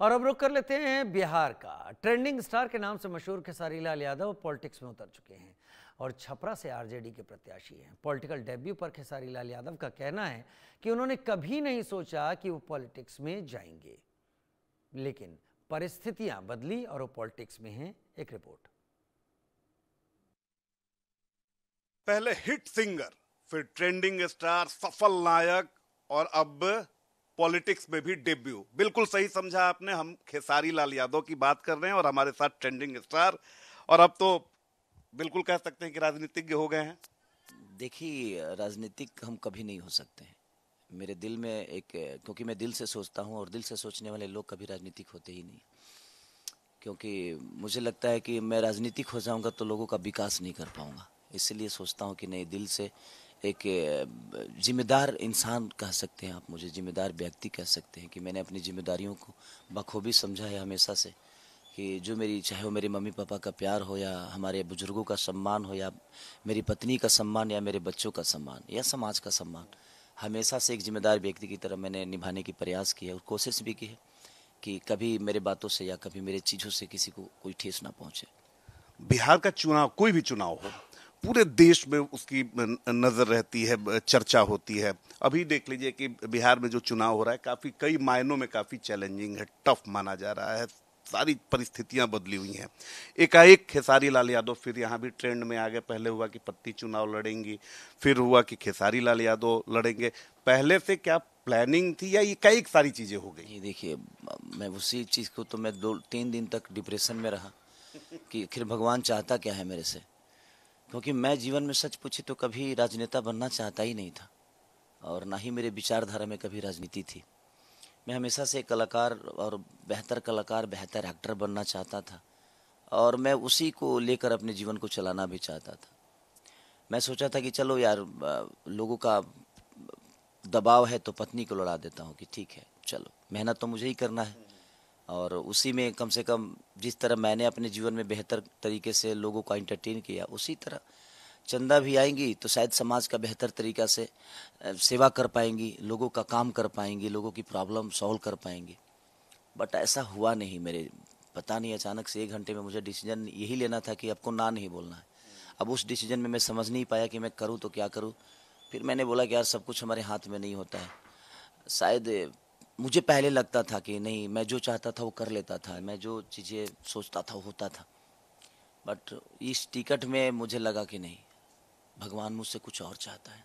और अब रुक कर लेते हैं बिहार का। ट्रेंडिंग स्टार के नाम से मशहूर खेसारी लाल यादव पॉलिटिक्स में उतर चुके हैं और छपरा से आरजेडी के प्रत्याशी हैं। पॉलिटिकल डेब्यू पर खेसारी लाल यादव का कहना है कि उन्होंने कभी नहीं सोचा कि वो पॉलिटिक्स में जाएंगे, लेकिन परिस्थितियां बदली और वो पॉलिटिक्स में हैं। एक रिपोर्ट। पहले हिट सिंगर, फिर ट्रेंडिंग स्टार, सफल नायक और अब पॉलिटिक्स में भी डेब्यू। बिल्कुल सही समझा आपने। हम खेसारी लाल यादव की बात कर रहे हैं और हमारे साथ ट्रेंडिंग स्टार, और अब तो बिल्कुल कह सकते हैं कि राजनीतिज्ञ हो गए हैं। देखिए, राजनीतिक हम कभी नहीं हो सकते हैं। मेरे दिल में एक, क्योंकि मैं दिल से सोचता हूँ और दिल से सोचने वाले लोग कभी राजनीतिक होते ही नहीं। क्योंकि मुझे लगता है कि मैं राजनीतिक हो जाऊंगा तो लोगों का विकास नहीं कर पाऊंगा। इसलिए सोचता हूँ कि नहीं, दिल से एक जिम्मेदार इंसान कह सकते हैं आप, मुझे जिम्मेदार व्यक्ति कह सकते हैं कि मैंने अपनी जिम्मेदारियों को बखूबी समझा है हमेशा से। कि जो मेरी, चाहे वो मेरे मम्मी पापा का प्यार हो या हमारे बुजुर्गों का सम्मान हो या मेरी पत्नी का सम्मान या मेरे बच्चों का सम्मान या समाज का सम्मान, हमेशा से एक जिम्मेदार व्यक्ति की तरह मैंने निभाने की प्रयास किया है और कोशिश भी की है कि कभी मेरे बातों से या कभी मेरे चीज़ों से किसी को कोई ठेस ना पहुँचे। बिहार का चुनाव, कोई भी चुनाव हो, पूरे देश में उसकी नजर रहती है, चर्चा होती है। अभी देख लीजिए कि बिहार में जो चुनाव हो रहा है काफी, कई मायनों में काफी चैलेंजिंग है, टफ माना जा रहा है। सारी परिस्थितियां बदली हुई हैं। एकाएक खेसारी लाल यादव फिर यहाँ भी ट्रेंड में आ गए। पहले हुआ कि पत्नी चुनाव लड़ेंगी, फिर हुआ कि खेसारी लाल यादव लड़ेंगे। पहले से क्या प्लानिंग थी या ये कई सारी चीजें हो गई? ये देखिए, मैं उसी चीज़ को तो मैं 2-3 दिन तक डिप्रेशन में रहा कि आखिर भगवान चाहता क्या है मेरे से। क्योंकि मैं जीवन में सच पूछे तो कभी राजनेता बनना चाहता ही नहीं था और ना ही मेरे विचारधारा में कभी राजनीति थी। मैं हमेशा से कलाकार और बेहतर कलाकार, बेहतर एक्टर बनना चाहता था और मैं उसी को लेकर अपने जीवन को चलाना भी चाहता था। मैं सोचा था कि चलो यार, लोगों का दबाव है तो पत्नी को लड़ा देता हूँ कि ठीक है, चलो मेहनत तो मुझे ही करना है और उसी में कम से कम जिस तरह मैंने अपने जीवन में बेहतर तरीके से लोगों का एंटरटेन किया, उसी तरह चंदा भी आएंगी तो शायद समाज का बेहतर तरीका से सेवा कर पाएंगी, लोगों का काम कर पाएंगी, लोगों की प्रॉब्लम सॉल्व कर पाएंगी। बट ऐसा हुआ नहीं। मेरे पता नहीं, अचानक से 1 घंटे में मुझे डिसीजन यही लेना था कि आपको ना नहीं बोलना है। अब उस डिसीजन में मैं समझ नहीं पाया कि मैं करूँ तो क्या करूँ। फिर मैंने बोला कि यार, सब कुछ हमारे हाथ में नहीं होता है। शायद मुझे पहले लगता था कि नहीं, मैं जो चाहता था वो कर लेता था, मैं जो चीज़ें सोचता था वो होता था। बट इस टिकट में मुझे लगा कि नहीं, भगवान मुझसे कुछ और चाहता है,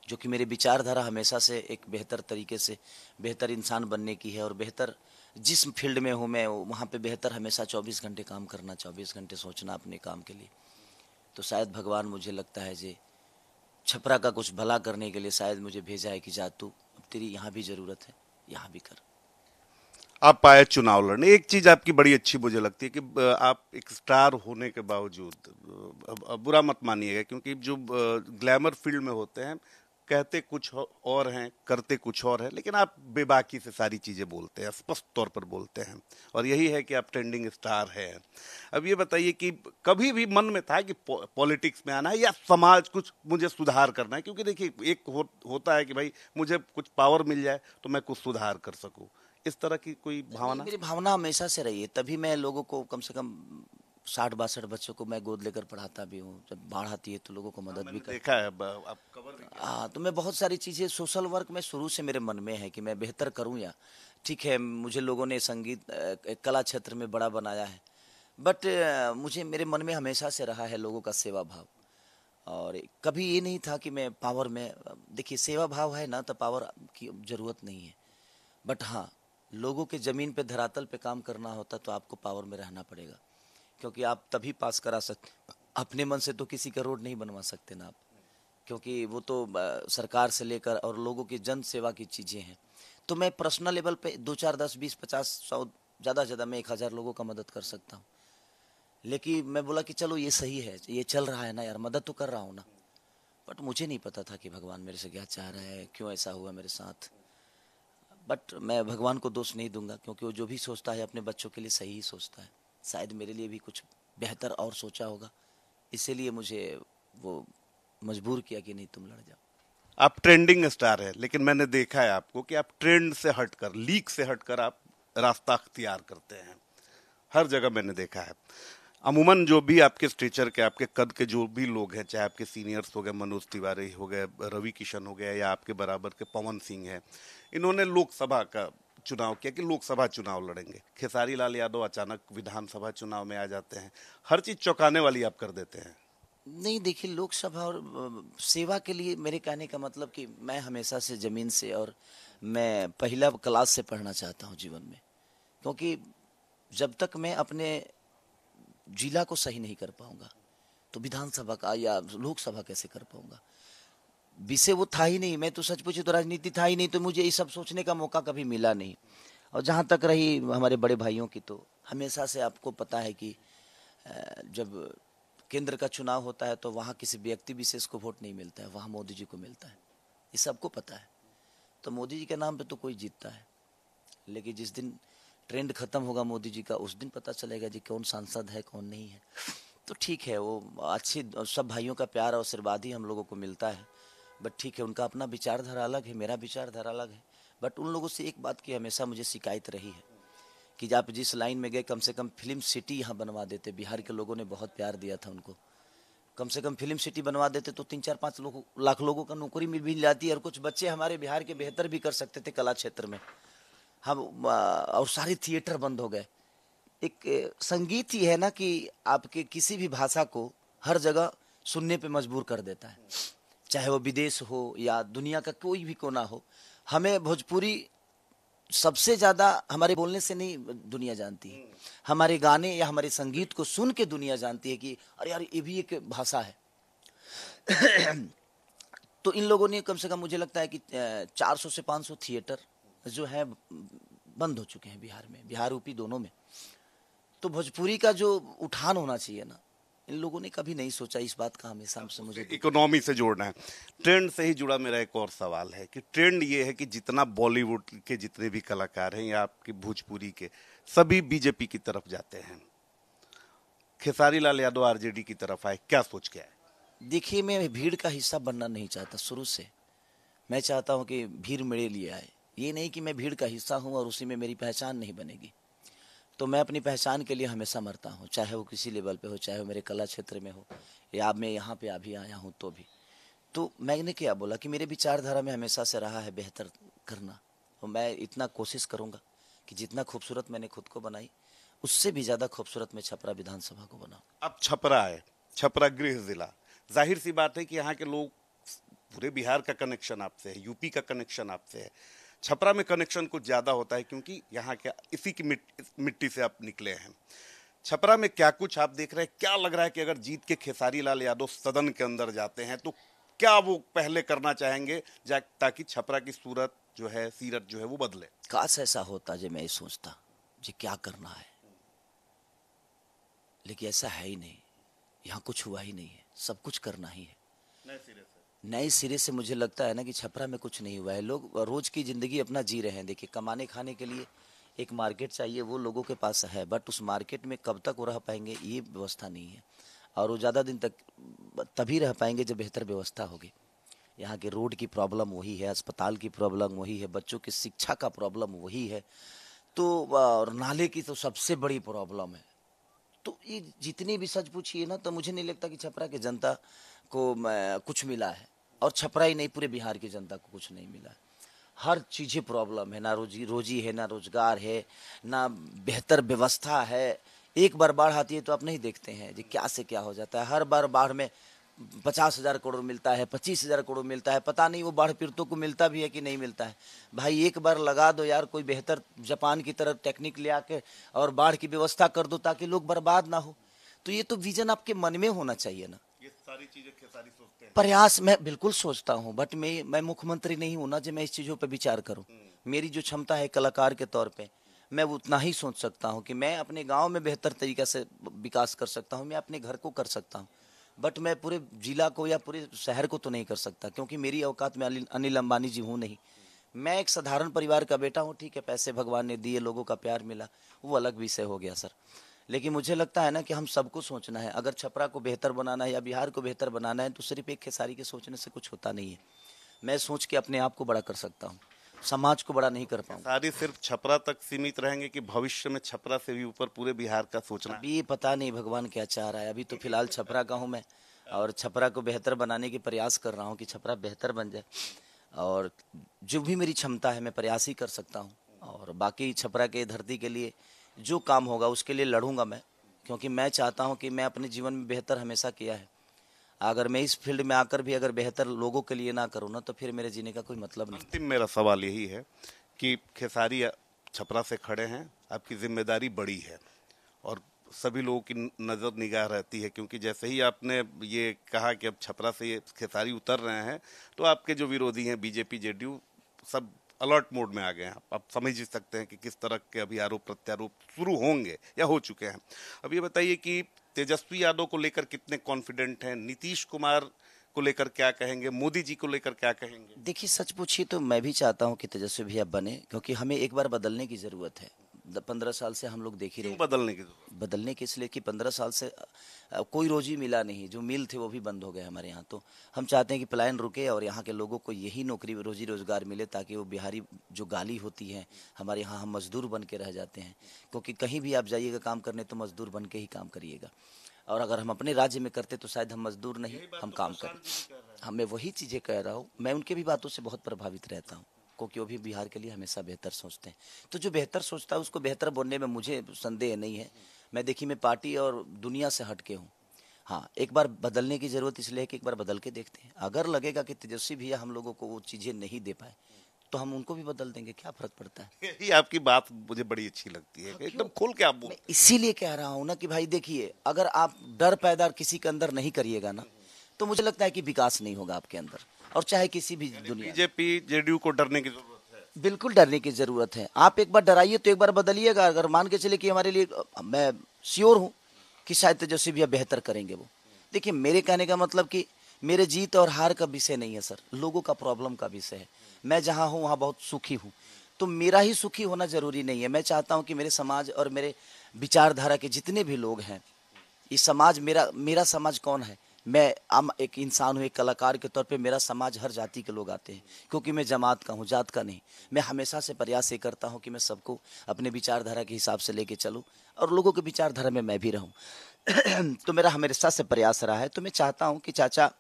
जो कि मेरे विचारधारा हमेशा से एक बेहतर तरीके से बेहतर इंसान बनने की है और बेहतर जिस फील्ड में हूँ मैं वहाँ पे बेहतर हमेशा 24 घंटे काम करना, 24 घंटे सोचना अपने काम के लिए। तो शायद भगवान, मुझे लगता है जे छपरा का कुछ भला करने के लिए शायद मुझे भेजा है कि जा तू, अब तेरी यहाँ भी ज़रूरत है, यहाँ भी कर। आप आए चुनाव लड़ने। एक चीज आपकी बड़ी अच्छी मुझे लगती है कि आप एक स्टार होने के बावजूद, अब बुरा मत मानिएगा, क्योंकि जो ग्लैमर फील्ड में होते हैं कहते कुछ और हैं, करते कुछ और है, लेकिन आप बेबाकी से सारी चीजें बोलते हैं, स्पष्ट तौर पर बोलते हैं, और यही है कि आप ट्रेंडिंग स्टार हैं। अब ये बताइए कि कभी भी मन में था कि पॉलिटिक्स में आना है या समाज कुछ मुझे सुधार करना है? क्योंकि देखिए, एक होता है कि भाई मुझे कुछ पावर मिल जाए तो मैं कुछ सुधार कर सकूं। इस तरह की कोई भावना? मेरी भावना हमेशा से रही है, तभी मैं लोगों को कम से कम 60-62 बच्चों को मैं गोद लेकर पढ़ाता भी हूँ। जब बाढ़ आती है तो लोगों को मदद भी करता देखा है, आप कवर भी किया। हाँ, तो मैं बहुत सारी चीज़ें, सोशल वर्क में शुरू से मेरे मन में है कि मैं बेहतर करूँ। या ठीक है, मुझे लोगों ने संगीत कला क्षेत्र में बड़ा बनाया है, बट मुझे मेरे मन में हमेशा से रहा है लोगों का सेवा भाव। और कभी ये नहीं था कि मैं पावर में, देखिए सेवा भाव है ना तो पावर की ज़रूरत नहीं है। बट हाँ, लोगों के ज़मीन पे, धरातल पे काम करना होता तो आपको पावर में रहना पड़ेगा, क्योंकि आप तभी पास करा सकते, अपने मन से तो किसी का रोड नहीं बनवा सकते ना आप, क्योंकि वो तो सरकार से लेकर और लोगों की जन सेवा की चीज़ें हैं। तो मैं पर्सनल लेवल पे 2, 4, 10, 20, 50, 100, ज़्यादा से ज़्यादा मैं 1000 लोगों का मदद कर सकता हूँ। लेकिन मैं बोला कि चलो ये सही है, ये चल रहा है ना यार, मदद तो कर रहा हूँ ना। बट मुझे नहीं पता था कि भगवान मेरे से क्या चाह रहा है, क्यों ऐसा हुआ मेरे साथ। बट मैं भगवान को दोष नहीं दूंगा, क्योंकि वो जो भी सोचता है अपने बच्चों के लिए सही ही सोचता है। शायद मेरे लिए भी कुछ बेहतर और सोचा होगा, इसीलिए मुझे वो मजबूर किया कि नहीं, तुम लड़ जाओ। आप ट्रेंडिंग स्टार है, लेकिन मैंने देखा है आपको कि आप ट्रेंड से हटकर, लीक से हटकर आप रास्ता अख्तियार करते हैं, हर जगह मैंने देखा है। अमूमन जो भी आपके स्टेचर के, आपके कद के जो भी लोग हैं, चाहे आपके सीनियर्स हो गए, मनोज तिवारी हो गए, रवि किशन हो गया, या आपके बराबर के पवन सिंह है, इन्होंने लोकसभा का चुनाव किया कि लोकसभा चुनाव लड़ेंगे। खेसारी लाल यादव अचानक विधानसभा चुनाव में आ जाते हैं, हर चीज चौंकाने वाली आप कर देते हैं। नहीं, देखिए, लोकसभा और सेवा के लिए मेरे कहने का मतलब कि मैं हमेशा से जमीन से, और मैं पहला क्लास से पढ़ना चाहता हूँ जीवन में, क्योंकि जब तक मैं अपने जिला को सही नहीं कर पाऊंगा तो विधानसभा का या लोकसभा कैसे कर पाऊंगा। विषय वो था ही नहीं, मैं तो सच पूछे तो राजनीति था ही नहीं, तो मुझे ये सब सोचने का मौका कभी मिला नहीं। और जहाँ तक रही हमारे बड़े भाइयों की, तो हमेशा से आपको पता है कि जब केंद्र का चुनाव होता है तो वहाँ किसी व्यक्ति विशेष को वोट नहीं मिलता है, वहाँ मोदी जी को मिलता है, ये सबको पता है। तो मोदी जी के नाम पे तो कोई जीतता है, लेकिन जिस दिन ट्रेंड खत्म होगा मोदी जी का, उस दिन पता चलेगा जी कौन सांसद है कौन नहीं है। तो ठीक है, वो अच्छी, सब भाइयों का प्यार और आशीर्वाद ही हम लोगों को मिलता है। बट ठीक है, उनका अपना विचारधारा अलग है, मेरा विचारधारा अलग है। बट उन लोगों से एक बात की हमेशा मुझे शिकायत रही है कि आप जिस लाइन में गए, कम से कम फिल्म सिटी यहाँ बनवा देते। बिहार के लोगों ने बहुत प्यार दिया था उनको, कम से कम फिल्म सिटी बनवा देते तो 3-4-5 लाख लोगों का नौकरी मिल जाती, और कुछ बच्चे हमारे बिहार के बेहतर भी कर सकते थे कला क्षेत्र में। हम और सारे थिएटर बंद हो गए। एक संगीत ही है ना कि आपके किसी भी भाषा को हर जगह सुनने पे मजबूर कर देता है, चाहे वो विदेश हो या दुनिया का कोई भी कोना हो। हमें भोजपुरी सबसे ज्यादा हमारे बोलने से नहीं दुनिया जानती है, हमारे गाने या हमारे संगीत को सुन के दुनिया जानती है कि अरे यार ये भी एक भाषा है। तो इन लोगों ने कम से कम मुझे लगता है कि 400 से 500 थिएटर जो है बंद हो चुके हैं बिहार में, बिहार यूपी दोनों में। तो भोजपुरी का जो उठान होना चाहिए ना, इन लोगों ने कभी नहीं सोचा। इस बात का हमेशा हमसे मुझे इकोनॉमी से जोड़ना है। ट्रेंड से ही जुड़ा मेरा एक और सवाल है कि ट्रेंड ये है कि जितना बॉलीवुड के जितने भी कलाकार हैं या आपके भोजपुरी के, सभी बीजेपी की तरफ जाते हैं। खेसारी लाल यादव आरजेडी की तरफ आए, क्या सोच के आए? देखिए, मैं भीड़ का हिस्सा बनना नहीं चाहता शुरू से। मैं चाहता हूँ कि भीड़ मेरे लिए आए, ये नहीं कि मैं भीड़ का हिस्सा हूँ और उसी में मेरी पहचान नहीं बनेगी। तो मैं अपनी पहचान के लिए हमेशा मरता हूँ, चाहे वो किसी लेवल पे हो, चाहे वो मेरे कला क्षेत्र में हो, या मैं यहाँ पे अभी आया हूँ तो भी। तो मैंने क्या बोला कि मेरे विचारधारा में हमेशा से रहा है बेहतर करना, और मैं इतना कोशिश करूँगा कि जितना खूबसूरत मैंने खुद को बनाई, उससे भी ज़्यादा खूबसूरत मैं छपरा विधानसभा को बनाऊँ। अब छपरा है, छपरा गृह जिला, जाहिर सी बात है कि यहाँ के लोग, पूरे बिहार का कनेक्शन आपसे है, यूपी का कनेक्शन आपसे है, छपरा में कनेक्शन कुछ ज्यादा होता है क्योंकि यहाँ के इसी की मिट्टी से आप निकले हैं। छपरा में क्या कुछ आप देख रहे हैं? क्या लग रहा है कि अगर जीत के खेसारी लाल यादव सदन के अंदर जाते हैं तो क्या वो पहले करना चाहेंगे ताकि छपरा की सूरत जो है, सीरत जो है वो बदले? काश ऐसा होता जो मैं सोचता जी क्या करना है, लेकिन ऐसा है ही नहीं। यहाँ कुछ हुआ ही नहीं है, सब कुछ करना ही है नए सिरे से। मुझे लगता है ना कि छपरा में कुछ नहीं हुआ है। लोग रोज की जिंदगी अपना जी रहे हैं। देखिए, कमाने खाने के लिए एक मार्केट चाहिए, वो लोगों के पास है, बट उस मार्केट में कब तक वो रह पाएंगे ये व्यवस्था नहीं है। और वो ज़्यादा दिन तक तभी रह पाएंगे जब बेहतर व्यवस्था होगी। यहाँ के रोड की प्रॉब्लम वही है, अस्पताल की प्रॉब्लम वही है, बच्चों की शिक्षा का प्रॉब्लम वही है, तो और नाले की तो सबसे बड़ी प्रॉब्लम है। तो ये जितनी भी सच पूछिए ना, तो मुझे नहीं लगता कि छपरा की जनता को कुछ मिला है, और छपरा ही नहीं पूरे बिहार की जनता को कुछ नहीं मिला है। हर चीज़ें प्रॉब्लम है, ना रोजी है, ना रोजगार है, ना बेहतर व्यवस्था है। एक बार बाढ़ आती है तो आप नहीं देखते हैं जी क्या से क्या हो जाता है। हर बार बाढ़ में 50,000 करोड़ मिलता है, 25,000 करोड़ मिलता है, पता नहीं वो बाढ़ पीड़ितों को मिलता भी है कि नहीं मिलता है। भाई एक बार लगा दो यार, कोई बेहतर जापान की तरह टेक्निक ले आके और बाढ़ की व्यवस्था कर दो ताकि लोग बर्बाद ना हो। तो ये तो विजन आपके मन में होना चाहिए ना। ये सारी चीजें खेसारी सोचते हैं। प्रयास मैं बिल्कुल सोचता हूँ, बट मैं मुख्यमंत्री नहीं हूँ ना जो मैं इस चीज़ों पर विचार करूँ। मेरी जो क्षमता है कलाकार के तौर पे, मैं उतना ही सोच सकता हूँ कि मैं अपने गांव में बेहतर तरीका से विकास कर सकता हूँ, मैं अपने घर को कर सकता हूँ, बट मैं पूरे जिला को या पूरे शहर को तो नहीं कर सकता, क्योंकि मेरी औकात में अनिल अंबानी जी हूँ नहीं। मैं एक साधारण परिवार का बेटा हूँ। ठीक है, पैसे भगवान ने दिए, लोगों का प्यार मिला, वो अलग विषय हो गया सर। लेकिन मुझे लगता है ना कि हम सबको सोचना है। अगर छपरा को बेहतर बनाना है या बिहार को बेहतर बनाना है तो सिर्फ एक खेसारी के सोचने से कुछ होता नहीं है। मैं सोच के अपने आप को बड़ा कर सकता हूँ, समाज को बड़ा नहीं कर पाऊंगा। सारी सिर्फ छपरा तक सीमित रहेंगे कि भविष्य में छपरा से भी ऊपर पूरे बिहार का सोचना है? अभी पता नहीं भगवान क्या चाह रहा है। अभी तो फिलहाल छपरा का हूँ मैं, और छपरा को बेहतर बनाने की प्रयास कर रहा हूँ कि छपरा बेहतर बन जाए, और जो भी मेरी क्षमता है मैं प्रयास ही कर सकता हूँ। और बाकी छपरा के धरती के लिए जो काम होगा उसके लिए लड़ूंगा मैं, क्योंकि मैं चाहता हूँ कि मैं अपने जीवन में बेहतर हमेशा किया है। अगर मैं इस फील्ड में आकर भी अगर बेहतर लोगों के लिए ना करूँ ना, तो फिर मेरे जीने का कोई मतलब नहीं। अंतिम मेरा सवाल यही है कि खेसारी छपरा से खड़े हैं, आपकी जिम्मेदारी बड़ी है और सभी लोगों की नज़र निगाह रहती है, क्योंकि जैसे ही आपने ये कहा कि अब छपरा से ये खेसारी उतर रहे हैं तो आपके जो विरोधी हैं बीजेपी जेडीयू सब अलर्ट मोड में आ गए हैं। आप समझ ही सकते हैं कि किस तरह के अभी आरोप प्रत्यारोप शुरू होंगे या हो चुके हैं। अब ये बताइए कि तेजस्वी यादव को लेकर कितने कॉन्फिडेंट हैं, नीतीश कुमार को लेकर क्या कहेंगे, मोदी जी को लेकर क्या कहेंगे? देखिए, सच पूछिए तो मैं भी चाहता हूँ कि तेजस्वी भैया बने, क्योंकि हमें एक बार बदलने की ज़रूरत है। 15 साल से हम लोग देख ही रहे। बदलने की जरूरत? बदलने के इसलिए कि 15 साल से कोई रोजी मिला नहीं, जो मिल थे वो भी बंद हो गए हमारे यहाँ। तो हम चाहते हैं कि पलायन रुके और यहाँ के लोगों को यही नौकरी रोजी रोजगार मिले, ताकि वो बिहारी जो गाली होती है हमारे यहाँ, हम मजदूर बन के रह जाते हैं। क्योंकि कहीं भी आप जाइएगा काम करने तो मजदूर बन के ही काम करिएगा, और अगर हम अपने राज्य में करते तो शायद हम मजदूर नहीं, हम काम करें। मैं वही चीज़ें कह रहा हूँ, मैं उनके भी बातों से बहुत प्रभावित रहता हूँ, क्योंकि वो भी बिहार के लिए हमेशा बेहतर सोचते हैं। तो जो बेहतर सोचता है उसको बेहतर बोलने में मुझे संदेह नहीं है। मैं देखिए, मैं पार्टी और दुनिया से हट के हूँ। हाँ, एक बार बदलने की ज़रूरत इसलिए है कि एक बार बदल के देखते हैं। अगर लगेगा कि तेजस्वी भैया हम लोगों को वो चीज़ें नहीं दे पाए तो हम उनको भी बदल देंगे, क्या फ़र्क पड़ता है। यही आपकी बात मुझे बड़ी अच्छी लगती है, एकदम खुल के आप बोल। मैं इसीलिए कह रहा हूँ ना कि भाई देखिए, अगर आप डर पैदा किसी के अंदर नहीं करिएगा ना, तो मुझे लगता है कि विकास नहीं होगा आपके अंदर, और चाहे किसी भी दुनिया। बीजेपी जेडीयू को डरने की जरूरत है? बिल्कुल डरने की जरूरत है। आप एक बार डराइए तो एक बार बदलिएगा। अगर मान के चले कि हमारे लिए, मैं श्योर हूँ कि शायद तेजस्वी भैया बेहतर करेंगे वो। देखिए, मेरे कहने का मतलब कि मेरे जीत और हार का विषय नहीं है सर, लोगों का प्रॉब्लम का विषय है। मैं जहाँ हूँ वहाँ बहुत सुखी हूँ, तो मेरा ही सुखी होना जरूरी नहीं है। मैं चाहता हूँ कि मेरे समाज और मेरे विचारधारा के जितने भी लोग हैं, ये समाज मेरा समाज कौन है? मैं आम एक इंसान हूँ, एक कलाकार के तौर पे मेरा समाज हर जाति के लोग आते हैं, क्योंकि मैं जमात का हूँ, जात का नहीं। मैं हमेशा से प्रयास ये करता हूँ कि मैं सबको अपने विचारधारा के हिसाब से लेके चलूँ और लोगों के विचारधारा में मैं भी रहूँ। तो मेरा हमेशा से प्रयास रहा है। तो मैं चाहता हूँ कि चाचा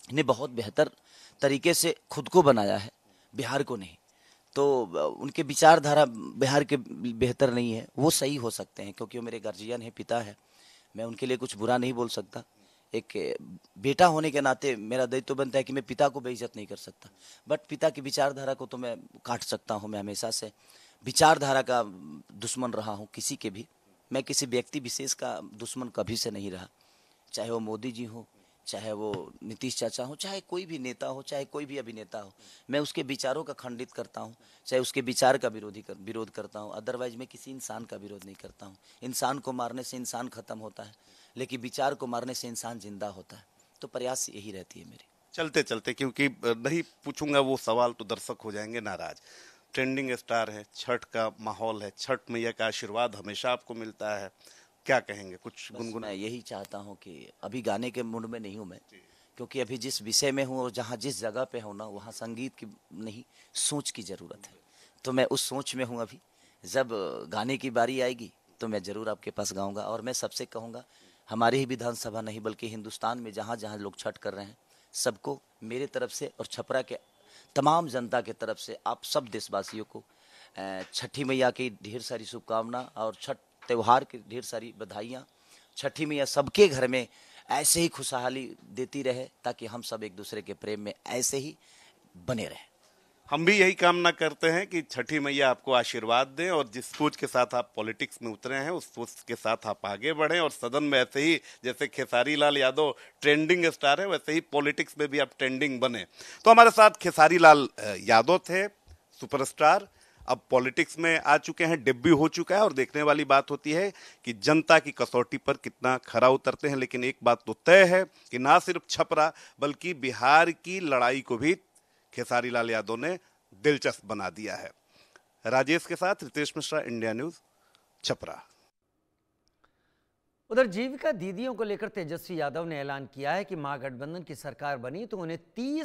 ने बहुत बेहतर तरीके से खुद को बनाया है, बिहार को नहीं। तो उनके विचारधारा बिहार के बेहतर नहीं है, वो सही हो सकते हैं, क्योंकि वो मेरे गार्जियन है, पिता है। मैं उनके लिए कुछ बुरा नहीं बोल सकता। एक बेटा होने के नाते मेरा दायित्व तो बनता है कि मैं पिता को बेइज्जत नहीं कर सकता, बट पिता की विचारधारा को तो मैं काट सकता हूँ। मैं हमेशा से विचारधारा का दुश्मन रहा हूँ किसी के भी। मैं किसी व्यक्ति विशेष का दुश्मन कभी से नहीं रहा, चाहे वो मोदी जी हो, चाहे वो नीतीश चाचा हो, चाहे कोई भी नेता हो, चाहे कोई भी अभिनेता हो। मैं उसके विचारों का खंडित करता हूँ, चाहे उसके विचार का विरोध करता हूँ। अदरवाइज मैं किसी इंसान का विरोध नहीं करता हूँ। इंसान को मारने से इंसान खत्म होता है, लेकिन विचार को मारने से इंसान जिंदा होता है। तो प्रयास यही रहती है मेरी। चलते चलते, क्योंकि नहीं पूछूंगा वो सवाल तो दर्शक हो जाएंगे नाराज। ट्रेंडिंग स्टार है, छठ का माहौल है, छठ मैया का आशीर्वाद हमेशा आपको मिलता है, क्या कहेंगे? कुछ गुनगुना। मैं यही चाहता हूँ कि अभी गाने के मूड में नहीं हूँ मैं, क्योंकि अभी जिस विषय में हूँ और जहाँ जिस जगह पे हूँ ना, वहाँ संगीत की नहीं, सोच की ज़रूरत है। तो मैं उस सोच में हूँ अभी। जब गाने की बारी आएगी तो मैं ज़रूर आपके पास गाऊंगा। और मैं सबसे कहूँगा, हमारी ही विधानसभा नहीं बल्कि हिंदुस्तान में जहाँ जहाँ लोग छठ कर रहे हैं, सबको मेरे तरफ से और छपरा के तमाम जनता के तरफ से, आप सब देशवासियों को छठी मैया की ढेर सारी शुभकामना और छठ त्यौहार की ढेर सारी बधाइयाँ। छठी मैया सबके घर में ऐसे ही खुशहाली देती रहे, ताकि हम सब एक दूसरे के प्रेम में ऐसे ही बने रहें। हम भी यही कामना करते हैं कि छठी मैया आपको आशीर्वाद दें और जिस सोच के साथ आप पॉलिटिक्स में उतरे हैं उस सोच के साथ आप आगे बढ़ें, और सदन में ऐसे ही जैसे खेसारी लाल यादव ट्रेंडिंग स्टार है, वैसे ही पॉलिटिक्स में भी आप ट्रेंडिंग बने। तो हमारे साथ खेसारी लाल यादव थे, सुपरस्टार, अब पॉलिटिक्स में आ चुके हैं, डेब्यू हो चुका है, और देखने वाली बात होती है कि जनता की कसौटी पर कितना खरा उतरते हैं। लेकिन एक बात तो तय है कि ना सिर्फ छपरा बल्कि बिहार की लड़ाई को भी खेसारी लाल यादव ने दिलचस्प बना दिया है। राजेश के साथ रितेश मिश्रा, इंडिया न्यूज, छपरा। उधर जीविका दीदियों को लेकर तेजस्वी यादव ने ऐलान किया है कि महागठबंधन की सरकार बनी तो उन्हें 30